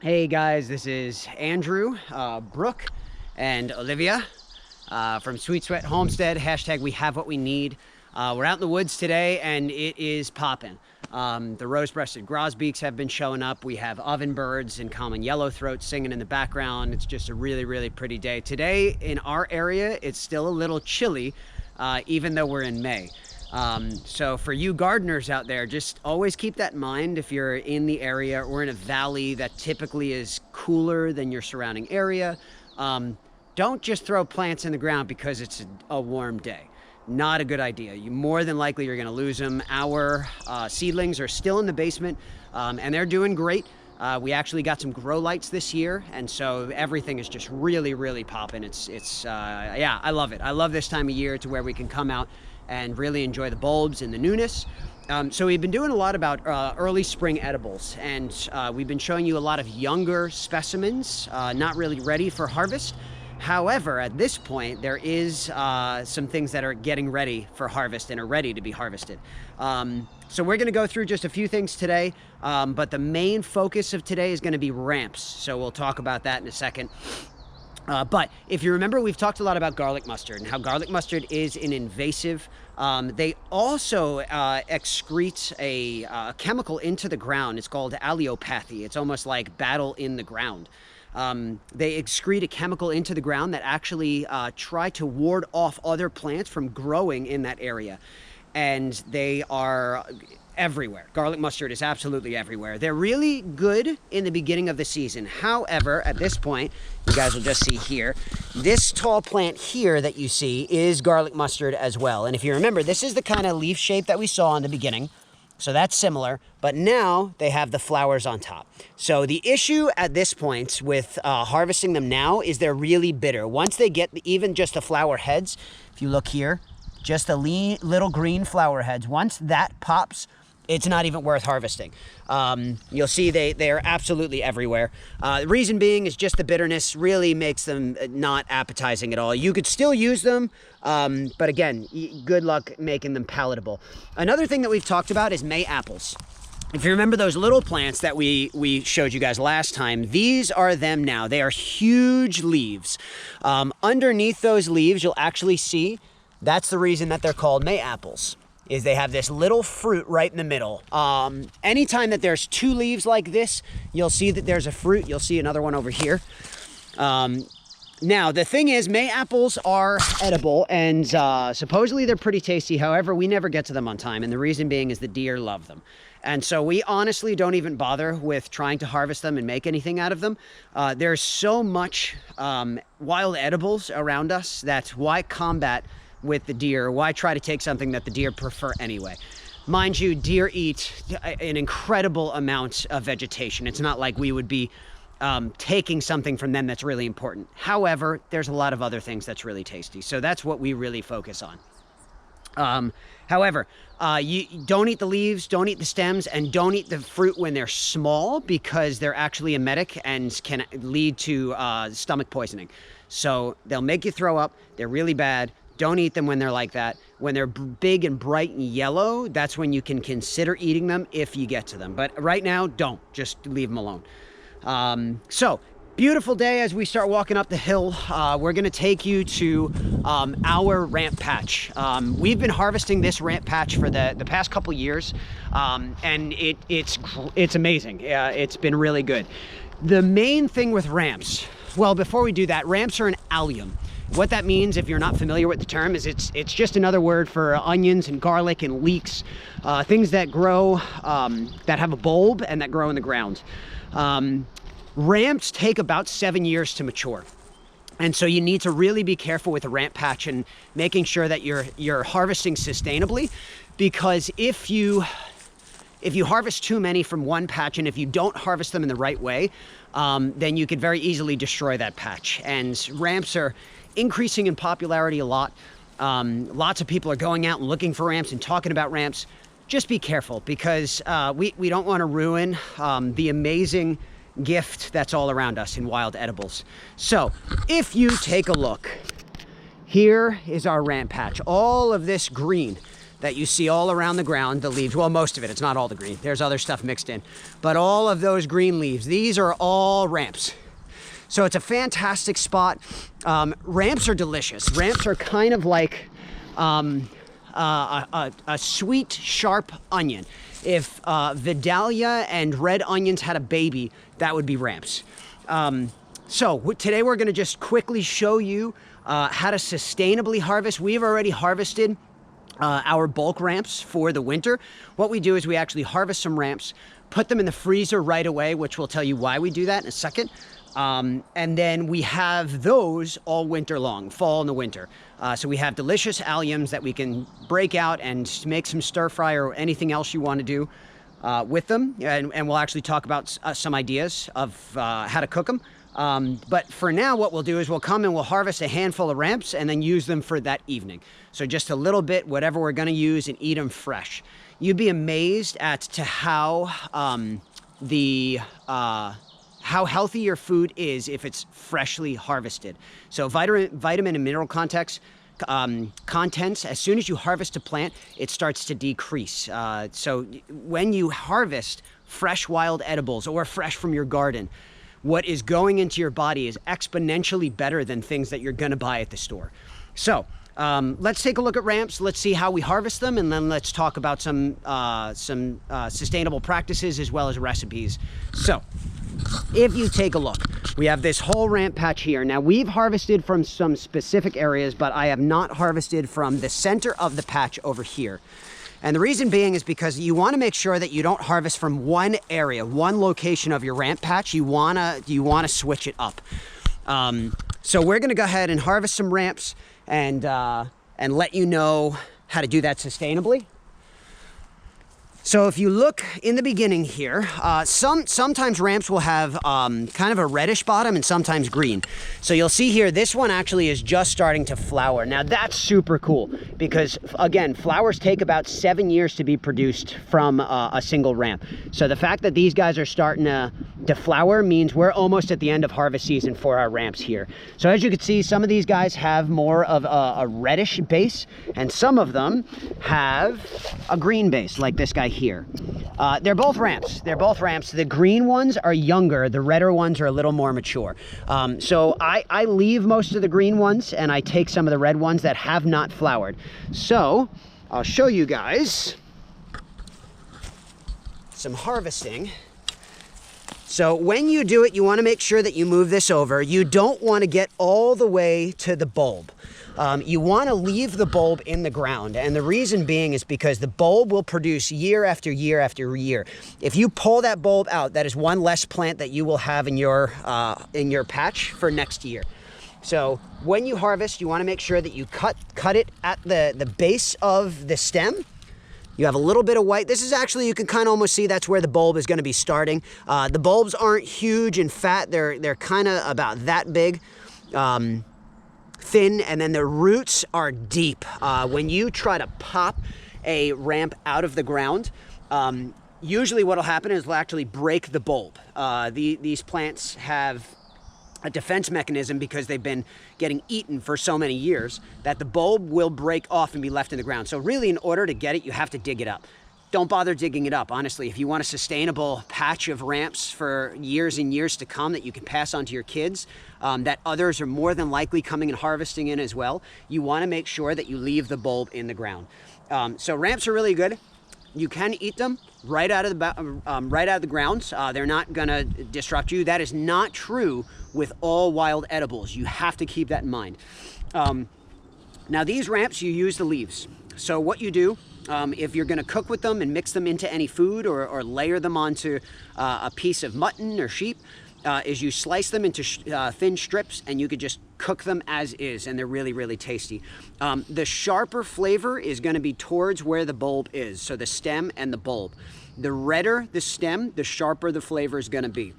Hey guys, this is Andrew, Brooke, and Olivia from Sweet Sweat Homestead. Hashtag we have what we need. We're out in the woods today and it is popping. The rose-breasted grosbeaks have been showing up. We have ovenbirds and common yellowthroat singing in the background. It's just a really, really pretty day. Today in our area, it's still a little chilly, even though we're in May. So for you gardeners out there, just always keep that in mind. If you're in the area or in a valley that typically is cooler than your surrounding area, don't just throw plants in the ground because it's a warm day. Not a good idea. You more than likely you're going to lose them. Our seedlings are still in the basement, and they're doing great. We actually got some grow lights this year, and so everything is just really, really popping. Yeah, I love it. I love this time of year to where we can come out and really enjoy the bulbs and the newness. So we've been doing a lot about early spring edibles, and we've been showing you a lot of younger specimens, not really ready for harvest. However, at this point, there is some things that are getting ready for harvest and are ready to be harvested. So we're gonna go through just a few things today, but the main focus of today is gonna be ramps. So we'll talk about that in a second. But if you remember, we've talked a lot about garlic mustard and how garlic mustard is an invasive. They also excrete a chemical into the ground. It's called allelopathy. It's almost like battle in the ground. They excrete a chemical into the ground that actually try to ward off other plants from growing in that area. And they are everywhere. Garlic mustard is absolutely everywhere. They're really good in the beginning of the season. However, at this point, you guys will just see here, this tall plant here that you see is garlic mustard as well. And if you remember, this is the kind of leaf shape that we saw in the beginning. So that's similar, but now they have the flowers on top. So the issue at this point with harvesting them now is they're really bitter. Once they get even just the flower heads, if you look here, just the little green flower heads, once that pops, it's not even worth harvesting. You'll see they are absolutely everywhere. The reason being is just the bitterness really makes them not appetizing at all. You could still use them, but again, good luck making them palatable. Another thing that we've talked about is May apples. If you remember those little plants that we showed you guys last time, these are them now. They are huge leaves. Underneath those leaves, you'll actually see that's the reason that they're called May apples, is they have this little fruit right in the middle. Anytime that there's two leaves like this, you'll see that there's a fruit. You'll see another one over here. Now, the thing is, May apples are edible, and supposedly they're pretty tasty. However, we never get to them on time, and the reason being is the deer love them. And so we honestly don't even bother with trying to harvest them and make anything out of them. There's so much wild edibles around us that's why combat with the deer. Why try to take something that the deer prefer anyway? Mind you, deer eat an incredible amount of vegetation. It's not like we would be taking something from them that's really important. However, there's a lot of other things that's really tasty. So that's what we really focus on. However, you don't eat the leaves, don't eat the stems, and don't eat the fruit when they're small because they're actually emetic and can lead to stomach poisoning. So they'll make you throw up. They're really bad. Don't eat them when they're like that. When they're big and bright and yellow, that's when you can consider eating them if you get to them. But right now, don't. Just leave them alone. So, beautiful day as we start walking up the hill. We're going to take you to our ramp patch. We've been harvesting this ramp patch for the past couple years, and it's amazing. It's been really good. The main thing with ramps, well, before we do that, ramps are an allium. What that means, if you're not familiar with the term, is it's just another word for onions and garlic and leeks, things that grow, that have a bulb and that grow in the ground. Ramps take about 7 years to mature. And so you need to really be careful with the ramp patch and making sure that you're harvesting sustainably, because if you harvest too many from one patch and if you don't harvest them in the right way, then you could very easily destroy that patch. And ramps are increasing in popularity a lot. Lots of people are going out and looking for ramps and talking about ramps. Just be careful, because we don't want to ruin the amazing gift that's all around us in wild edibles. So if you take a look, here is our ramp patch. All of this green that you see all around the ground, the leaves, well, most of it, it's not all the green. There's other stuff mixed in. But all of those green leaves, these are all ramps. So it's a fantastic spot. Ramps are delicious. Ramps are kind of like a sweet, sharp onion. If Vidalia and red onions had a baby, that would be ramps. So today we're gonna just quickly show you how to sustainably harvest. We've already harvested our bulk ramps for the winter. What we do is we actually harvest some ramps, put them in the freezer right away, which we'll tell you why we do that in a second. And then we have those all winter long, fall and the winter. So we have delicious alliums that we can break out and make some stir fry or anything else you want to do with them. And we'll actually talk about some ideas of how to cook them. But for now, what we'll do is we'll come and we'll harvest a handful of ramps and then use them for that evening. So just a little bit, whatever we're going to use, and eat them fresh. You'd be amazed as to how how healthy your food is if it's freshly harvested. So vitamin and mineral contents, as soon as you harvest a plant, it starts to decrease. So when you harvest fresh wild edibles or fresh from your garden, what is going into your body is exponentially better than things that you're gonna buy at the store. So let's take a look at ramps. Let's see how we harvest them, and then let's talk about some sustainable practices as well as recipes. So if you take a look, we have this whole ramp patch here. Now we've harvested from some specific areas, but I have not harvested from the center of the patch over here. And the reason being is because you want to make sure that you don't harvest from one area, one location of your ramp patch. You wanna switch it up. So we're gonna go ahead and harvest some ramps and let you know how to do that sustainably. So if you look in the beginning here, sometimes ramps will have kind of a reddish bottom and sometimes green. So you'll see here, this one actually is just starting to flower. Now that's super cool because, again, flowers take about 7 years to be produced from a single ramp. So the fact that these guys are starting to flower means we're almost at the end of harvest season for our ramps here. So as you can see, some of these guys have more of a reddish base, and some of them have a green base, like this guy here. They're both ramps. They're both ramps. The green ones are younger. The redder ones are a little more mature. So I leave most of the green ones and I take some of the red ones that have not flowered. So I'll show you guys some harvesting. So when you do it, you want to make sure that you move this over. You don't want to get all the way to the bulb. You want to leave the bulb in the ground, and the reason being is because the bulb will produce year after year after year. If you pull that bulb out, that is one less plant that you will have in your patch for next year. So when you harvest, you want to make sure that you cut it at the base of the stem. You have a little bit of white. This is actually, you can kind of almost see that's where the bulb is going to be starting. The bulbs aren't huge and fat. They're kind of about that big. Thin, and then the roots are deep. When you try to pop a ramp out of the ground, usually what will happen is it'll actually break the bulb. These plants have a defense mechanism because they've been getting eaten for so many years that the bulb will break off and be left in the ground. So really, in order to get it, you have to dig it up. Don't bother digging it up, honestly. If you want a sustainable patch of ramps for years and years to come that you can pass on to your kids, that others are more than likely coming and harvesting in as well, you want to make sure that you leave the bulb in the ground. So ramps are really good. You can eat them right out of the ground. They're not gonna disrupt you. That is not true with all wild edibles. You have to keep that in mind. Now these ramps, you use the leaves. So what you do, if you're gonna cook with them and mix them into any food or layer them onto a piece of mutton or sheep, is you slice them into thin strips, and you could just cook them as is, and they're really, really tasty. The sharper flavor is gonna be towards where the bulb is, so the stem and the bulb. The redder the stem, the sharper the flavor is gonna be.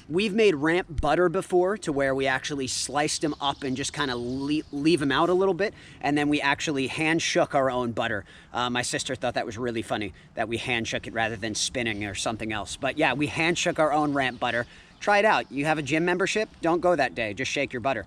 We've made ramp butter before, to where we actually sliced them up and just kind of leave them out a little bit, and then we actually hand shook our own butter. My sister thought that was really funny that we hand shook it rather than spinning or something else. But yeah, we hand shook our own ramp butter. Try it out. You have a gym membership? Don't go that day. Just shake your butter.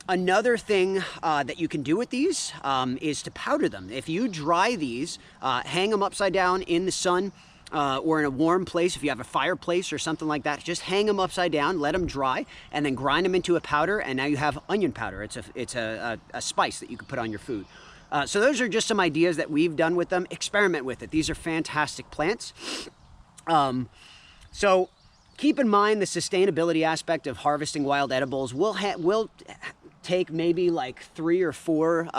Another thing that you can do with these is to powder them. If you dry these, hang them upside down in the sun or in a warm place, if you have a fireplace or something like that, just hang them upside down, let them dry, and then grind them into a powder, and now you have onion powder. It's a spice that you can put on your food. So those are just some ideas that we've done with them. Experiment with it. These are fantastic plants. So keep in mind the sustainability aspect of harvesting wild edibles. We'll take maybe like 3 or 4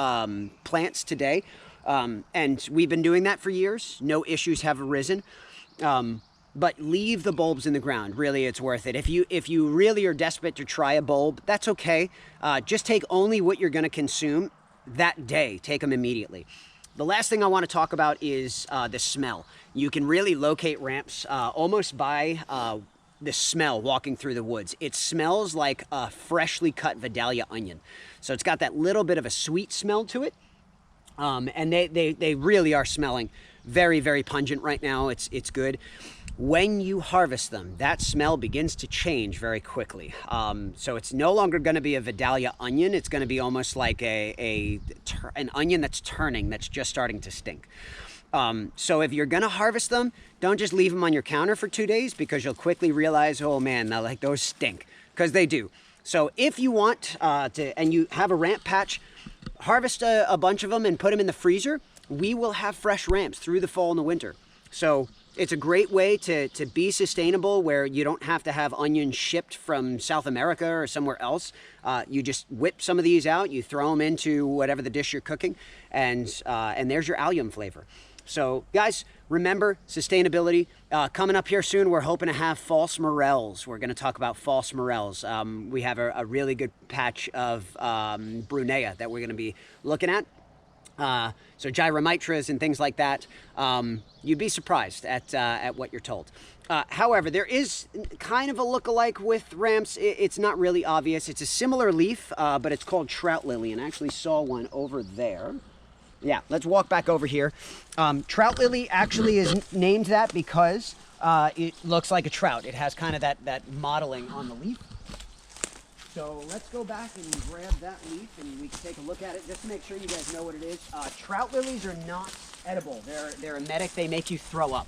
plants today, and we've been doing that for years. No issues have arisen, but leave the bulbs in the ground. Really, it's worth it. If you really are desperate to try a bulb, that's okay. Just take only what you're going to consume that day. Take them immediately. The last thing I want to talk about is the smell. You can really locate ramps almost by the smell walking through the woods. It smells like a freshly cut Vidalia onion. So it's got that little bit of a sweet smell to it. And they really are smelling very, very pungent right now. It's good. When you harvest them, that smell begins to change very quickly. So it's no longer going to be a Vidalia onion. It's going to be almost like an onion that's turning, that's just starting to stink. So if you're going to harvest them, don't just leave them on your counter for 2 days, because you'll quickly realize, oh man, now like those stink, because they do. So if you want and you have a ramp patch, harvest a bunch of them and put them in the freezer. We will have fresh ramps through the fall and the winter. So it's a great way to be sustainable, where you don't have to have onions shipped from South America or somewhere else. You just whip some of these out, you throw them into whatever the dish you're cooking, and there's your allium flavor. So guys, remember sustainability. Coming up here soon, we're hoping to have false morels. We're going to talk about false morels. We have a really good patch of Brunea that we're going to be looking at. So gyromitras and things like that. You'd be surprised at what you're told. However, there is kind of a look-alike with ramps. It's not really obvious. It's a similar leaf, but it's called trout lily, and I actually saw one over there. Yeah, let's walk back over here. Trout lily actually is named that because it looks like a trout. It has kind of that modeling on the leaf. So let's go back and grab that leaf, and we can take a look at it just to make sure you guys know what it is. Trout lilies are not edible. They're emetic. They make you throw up.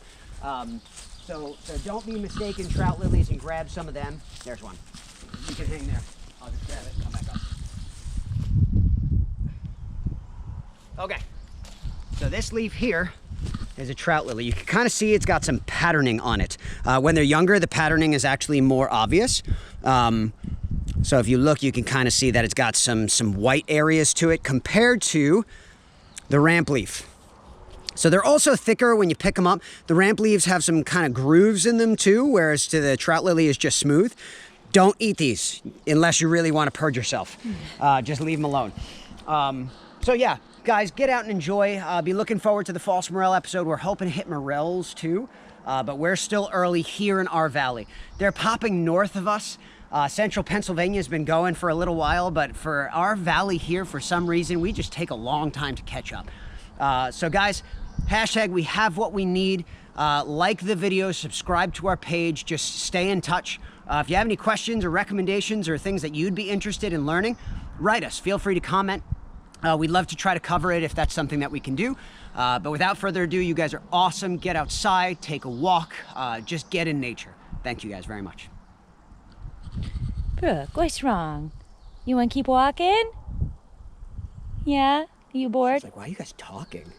So don't be mistaken trout lilies and grab some of them. There's one. You can hang there. I'll just grab it and come back up. Okay, so this leaf here is a trout lily. You can kind of see it's got some patterning on it. When they're younger, the patterning is actually more obvious. So if you look, you can kind of see that it's got some white areas to it compared to the ramp leaf. So they're also thicker when you pick them up. The ramp leaves have some kind of grooves in them too, whereas to the trout lily is just smooth. Don't eat these unless you really want to purge yourself. Just leave them alone. So yeah, guys, get out and enjoy. Be looking forward to the false morel episode. We're hoping to hit morels too, but we're still early here in our valley. They're popping north of us. Central Pennsylvania has been going for a little while, but for our valley here, for some reason, we just take a long time to catch up. So guys, hashtag we have what we need. Like the video, subscribe to our page, just stay in touch. If you have any questions or recommendations or things that you'd be interested in learning, write us. Feel free to comment. We'd love to try to cover it if that's something that we can do. But without further ado, you guys are awesome. Get outside, take a walk, just get in nature. Thank you guys very much. Brooke, what's wrong? You want to keep walking? Yeah? Are you bored? It's like, why are you guys talking?